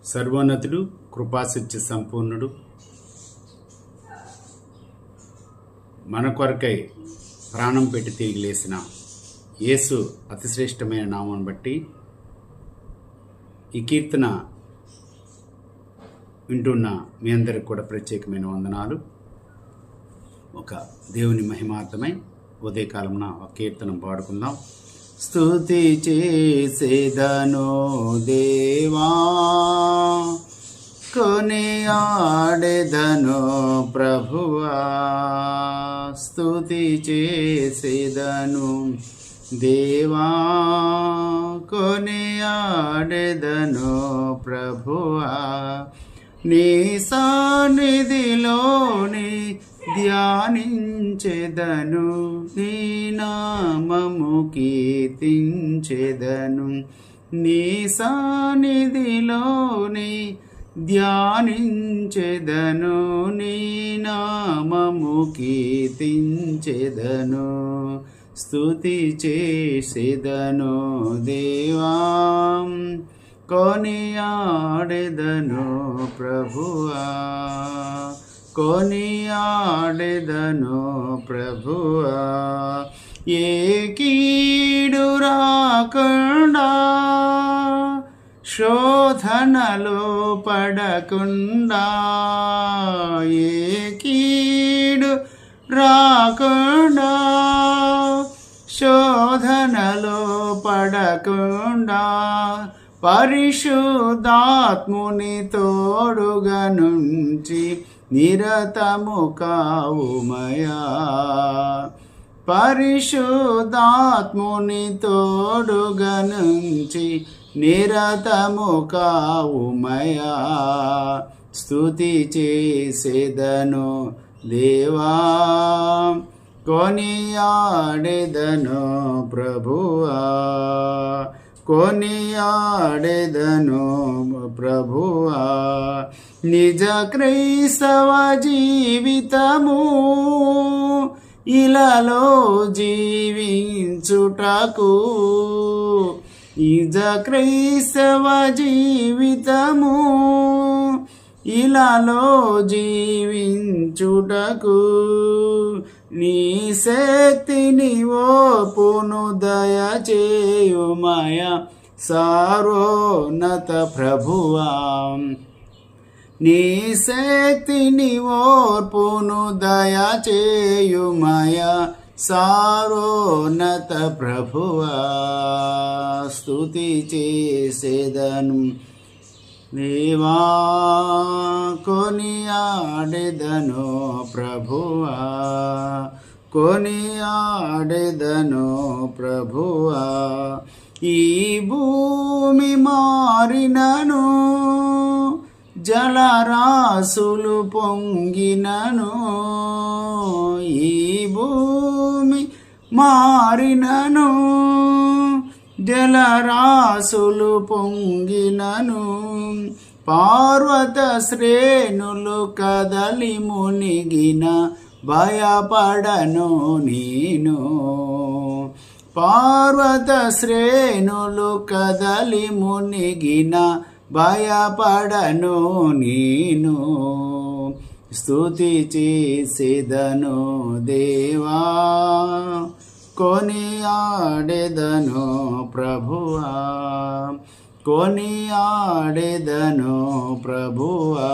సర్వోన్నతుడు, కృపాసత్య సంపూర్ణుడు, మన కొరకై ప్రాణం పెట్టి తిరిగి లేసిన యేసు అతిశ్రేష్టమైన నామం బట్టి ఈ కీర్తన వింటున్న మీ అందరికి కూడా ప్రత్యేకమైన వందనాలు. ఒక దేవుని మహిమార్థమై ఉదయకాలమున ఒక కీర్తన పాడుకుందాం. స్తుతి చేసేదను దేవా, కొనియాడెదను ప్రభువా. స్తుతి చేసేదను దేవా, కొనియాడెదను ప్రభువా. నీ సన్నిధిలోని ధ్యానించెదను, నీ నామము కీర్తించెదను. నీ సన్నిధిలోని ధ్యానించెదను, నీ నామము కీర్తించెదను. స్తుతి చేసేదను దేవా, కొనియాడెదను ప్రభువా. కొనియాడెదను ప్రభువా. ఏ కీడు రాకుండా, శోధనలో పడకుండా, ఏ కీడు రాకుండా, శోధనలో పడకుండా, పరిశుద్ధాత్ముని తోడుగా నుంచి నిరతము కావుమయా. పరిశుద్ధాత్ముని తోడుగా నుంచి నిరతము కావుమయా. స్తుతి చేసేదను దేవా, కొనియాడెదను ప్రభువా. కొనియాడెదను ప్రభువా. నిజ క్రైస్తవ జీవితము ఇలాలో జీవించుటకు, నిజ క్రైస్తవ జీవితము ఇలాలో జీవించుటకు, నీ శక్తిని ఓర్పును దయచేయుమయ సర్వోన్నత ప్రభువా. నీ శక్తిని ఓర్పును దయచేయుమయ సర్వోన్నత ప్రభువా. స్తుతి చేసేదను దేవా, కొనియాడెదను ప్రభువా. కొనియాడెదను ప్రభువా. ఈ భూమి మారినను, జలరాశులు పొంగినను, ఈ భూమి మారినను, జలరాశులు పొంగినను, పర్వత శ్రేణులు కదలి మునిగిన భయపడను నేను. పర్వత శ్రేణులు కదలి మునిగిన భయపడను నేను. స్తుతి చేసేదను దేవా, కొనియాడెదను ప్రభువా. కొనియాడెదను ప్రభువా.